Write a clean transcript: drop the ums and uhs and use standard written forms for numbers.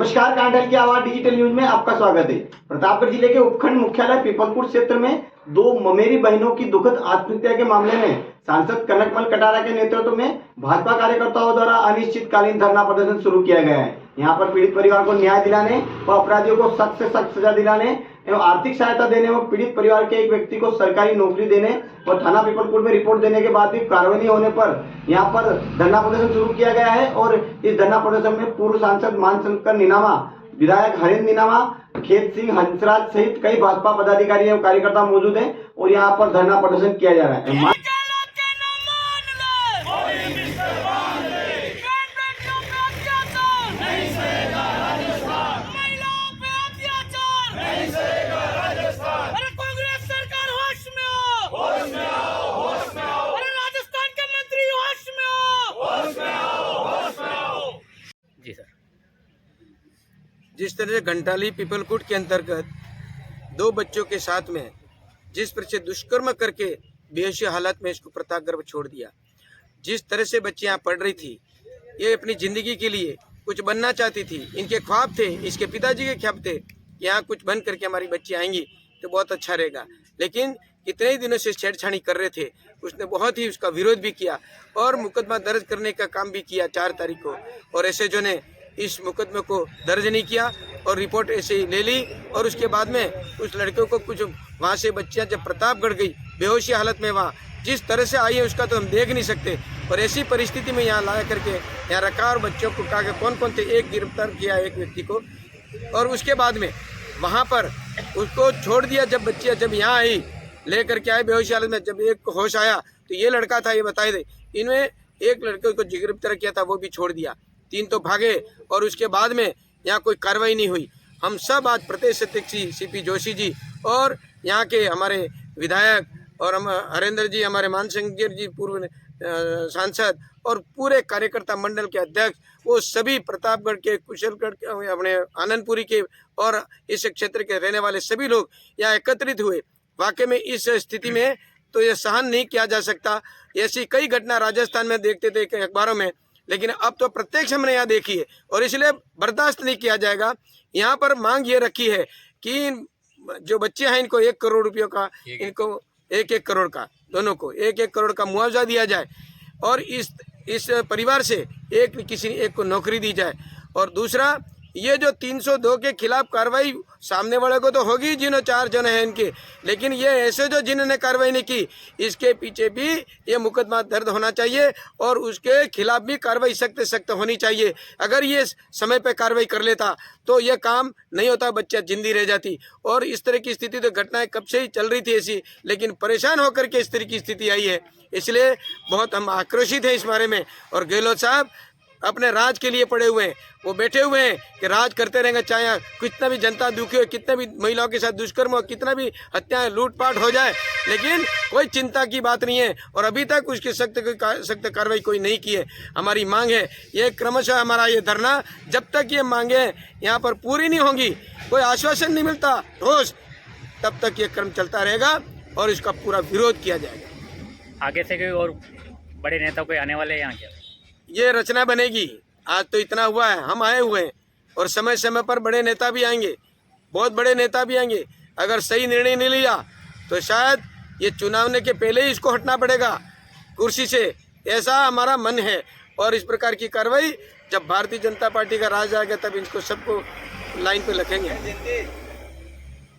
नमस्कार, कांटल की आवाज डिजिटल न्यूज में आपका स्वागत है। प्रतापगढ़ जिले के उपखंड मुख्यालय पीपलपुर क्षेत्र में दो ममेरी बहनों की दुखद आत्महत्या के मामले में सांसद कनकमल कटारा के नेतृत्व में भाजपा कार्यकर्ताओं द्वारा अनिश्चितकालीन धरना प्रदर्शन शुरू किया गया है। यहाँ पर पीड़ित परिवार को न्याय दिलाने व अपराधियों को सख्त से सख्त सजा दिलाने एवं आर्थिक सहायता देने व पीड़ित परिवार के एक व्यक्ति को सरकारी नौकरी देने व थाना पीपलपुर में रिपोर्ट देने के बाद भी कार्रवाई नहीं होने पर यहाँ पर धरना प्रदर्शन शुरू किया गया है। और इस धरना प्रदर्शन में पूर्व सांसद मानशंकर नीनामा, विधायक हरेंद्र नीनामा, खेत सिंह हंसराज सहित कई भाजपा पदाधिकारी एवं कार्यकर्ता मौजूद हैं और यहाँ पर धरना प्रदर्शन किया जा रहा है। जी सर, जिस तरह से घंटाली पीपलकुट के अंतर्गत दो बच्चों के साथ में जिस तरह से दुष्कर्म करके बेहोशी हालत में इसको प्रतापगढ़ में छोड़ दिया, जिस तरह से बच्ची यहाँ पढ़ रही थी, ये अपनी ज़िंदगी के लिए कुछ बनना चाहती थी, इनके ख्वाब थे, इसके पिताजी के ख्वाब थे, यहाँ कुछ बन करके हमारी बच्ची आएंगी तो बहुत अच्छा रहेगा। लेकिन कितने ही दिनों से छेड़छाड़ी कर रहे थे, उसने बहुत ही उसका विरोध भी किया और मुकदमा दर्ज करने का काम भी किया 4 तारीख को। और एसएचओ ने इस मुकदमे को दर्ज नहीं किया और रिपोर्ट ऐसे ही ले ली। और उसके बाद में उस लड़के को कुछ वहाँ से बच्चियाँ जब प्रतापगढ़ गई बेहोशी हालत में, वहाँ जिस तरह से आई है उसका तो हम देख नहीं सकते। और ऐसी परिस्थिति में यहाँ ला करके यहाँ रखा और बच्चों को कहा कि कौन कौन थे, एक गिरफ्तार किया एक व्यक्ति को और उसके बाद में वहाँ पर उसको छोड़ दिया। जब बच्चियाँ जब यहाँ आई लेकर के आए बेहोशी हालत में, जब एक होश आया तो ये लड़का था, ये बताए थे। इनमें एक लड़के को गिरफ्तार किया था, वो भी छोड़ दिया, 3 तो भागे। और उसके बाद में यहाँ कोई कार्रवाई नहीं हुई। हम सब आज प्रदेश अध्यक्ष सीपी जोशी जी और यहाँ के हमारे विधायक और हम हरेंद्र जी, हमारे मानशंकर जी पूर्व सांसद और पूरे कार्यकर्ता मंडल के अध्यक्ष, वो सभी प्रतापगढ़ के, कुशलगढ़ के, अपने आनंदपुरी के और इस क्षेत्र के रहने वाले सभी लोग यहाँ एकत्रित हुए। वाकई में इस स्थिति में तो ये सहन नहीं किया जा सकता। ऐसी कई घटना राजस्थान में देखते थे अखबारों में, लेकिन अब तो प्रत्यक्ष हमने यहाँ देखी है और इसलिए बर्दाश्त नहीं किया जाएगा। यहाँ पर मांग ये रखी है कि जो बच्चे हैं इनको 1 करोड़ रुपयों का, इनको 1-1 करोड़ का, दोनों को 1-1 करोड़ का मुआवजा दिया जाए और इस परिवार से किसी एक को नौकरी दी जाए। और दूसरा, ये जो 302 के खिलाफ कार्रवाई सामने वाले को तो होगी, जिन्होंने 4 जन हैं इनके, लेकिन ये ऐसे जो जिन्होंने कार्रवाई नहीं की, इसके पीछे भी ये मुकदमा दर्ज होना चाहिए और उसके खिलाफ भी कार्रवाई सख्त सख्त होनी चाहिए। अगर ये समय पे कार्रवाई कर लेता तो ये काम नहीं होता, बच्चा जिंदी रह जाती। और इस तरह की स्थिति तो घटनाएं कब से ही चल रही थी ऐसी, लेकिन परेशान होकर के इस तरह की स्थिति आई है। इसलिए बहुत हम आक्रोशित हैं इस बारे में। और गहलोत साहब अपने राज के लिए पड़े हुए हैं, वो बैठे हुए हैं कि राज करते रहेंगे, चाहे कितना भी जनता दुखी हो, कितना भी महिलाओं के साथ दुष्कर्म हो, कितना भी हत्याएं लूटपाट हो जाए, लेकिन कोई चिंता की बात नहीं है। और अभी तक उसकी सख्त कार्रवाई कोई नहीं की है। हमारी मांग है, ये क्रमशः हमारा ये धरना जब तक ये मांगे यहाँ पर पूरी नहीं होंगी, कोई आश्वासन नहीं मिलता ठोस, तब तक ये क्रम चलता रहेगा और इसका पूरा विरोध किया जाएगा। आगे से कोई और बड़े नेता कोई आने वाले हैं यहाँ क्या? ये रचना बनेगी। आज तो इतना हुआ है, हम आए हुए हैं और समय समय पर बड़े नेता भी आएंगे, बहुत बड़े नेता भी आएंगे। अगर सही निर्णय नहीं लिया तो शायद ये चुनाव के पहले ही इसको हटना पड़ेगा कुर्सी से, ऐसा हमारा मन है। और इस प्रकार की कार्रवाई जब भारतीय जनता पार्टी का राज आ गया तब इनको सबको लाइन पे रखेंगे।